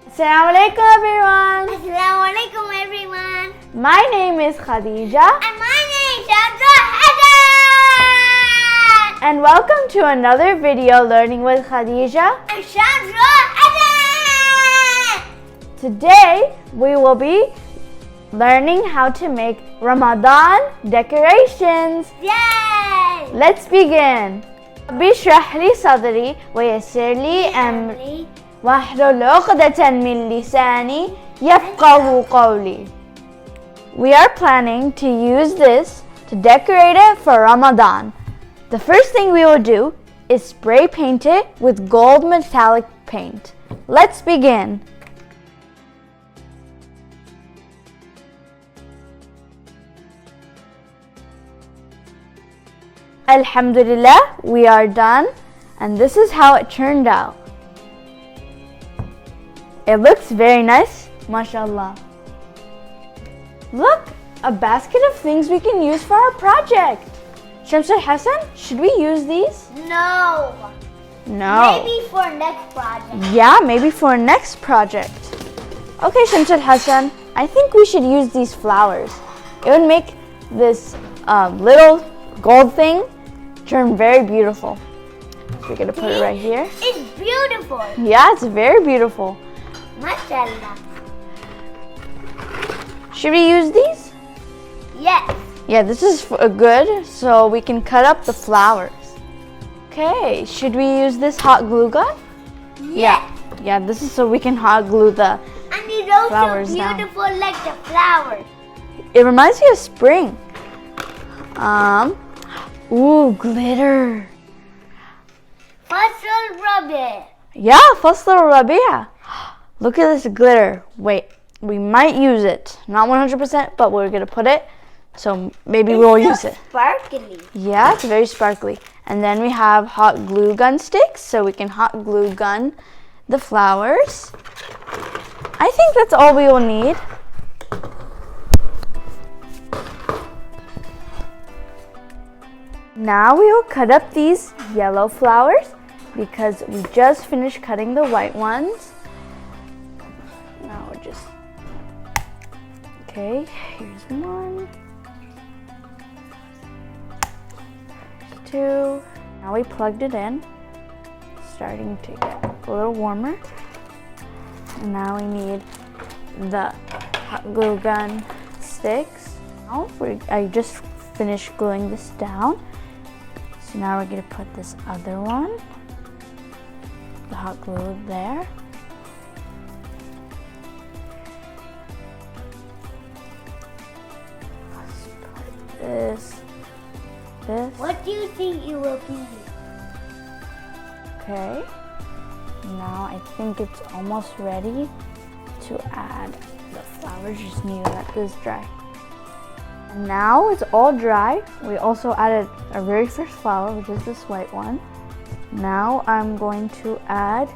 Assalamu alaikum everyone. Assalamu alaikum everyone. My name is Khadija. And my name is Hassan. And welcome to another video learning with Khadija. And Hassan. Today we will be learning how to make Ramadan decorations. Yay! Let's begin. رب اشرح لي صدري ويسر لي أمري واحلل عقدة من لساني يفقهوا قولي. We are planning to use this to decorate it for Ramadan. The first thing we will do is spray paint it with gold metallic paint. Let's begin. Alhamdulillah, we are done, and this is how it turned out. It looks very nice, mashallah. Look, a basket of things we can use for our project. Shamsul Hassan, should we use these? No. No. Maybe for next project. Yeah, maybe for next project. Okay, Shamsul Hassan, I think we should use these flowers. It would make this little gold thing turn very beautiful. So we're gonna put it right here. It's beautiful. Yeah, it's very beautiful. Mashallah. Should we use these? Yes. Yeah, this is good, so we can cut up the flowers. Okay, should we use this hot glue gun? Yes. Yeah, this is so we can hot glue the And it's also flowers down. beautiful like the flowers. It reminds me of spring. Ooh, glitter. Fasal Rabi. Yeah, Fasl Rabia. Look at this glitter. Wait, we might use it. Not 100%, but we're gonna put it. So maybe we'll use it. Sparkly. Yeah, it's very sparkly. And then we have hot glue gun sticks, so we can hot glue gun the flowers. I think that's all we will need. Now we will cut up these yellow flowers because we just finished cutting the white ones. Now we're just, okay, here's one, two. Now we plugged it in, starting to get a little warmer. And now we need the hot glue gun sticks. Now I just finished gluing this down. So now we're gonna put this other one, the hot glue there. Let's put this. What do you think it will be? Okay. Now I think it's almost ready to add the flowers. Just need to let this dry. And now it's all dry. We also added our very first flower, which is this white one. Now I'm going to add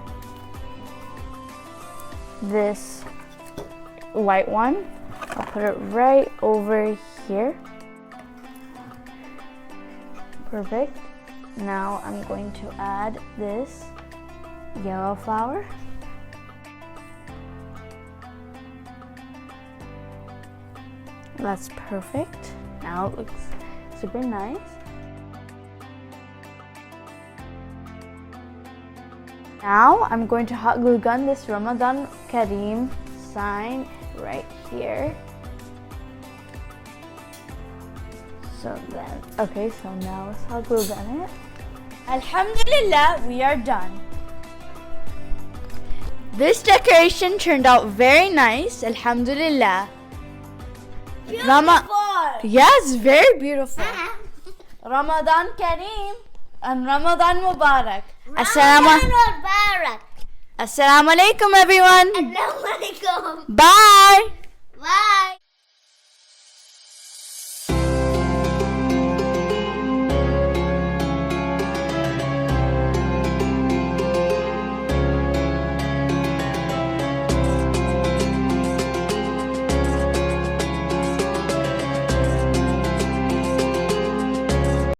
this white one. I'll put it right over here. Perfect. Now I'm going to add this yellow flower. That's perfect. Now it looks super nice. Now I'm going to hot glue gun this Ramadan Kareem sign right here. So then, okay, so now let's hot glue gun it. Alhamdulillah, we are done. This decoration turned out very nice, alhamdulillah. Yes, very beautiful. Ramadan Kareem and Ramadan Mubarak. Assalamu alaikum everyone. Assalamu alaikum. Bye.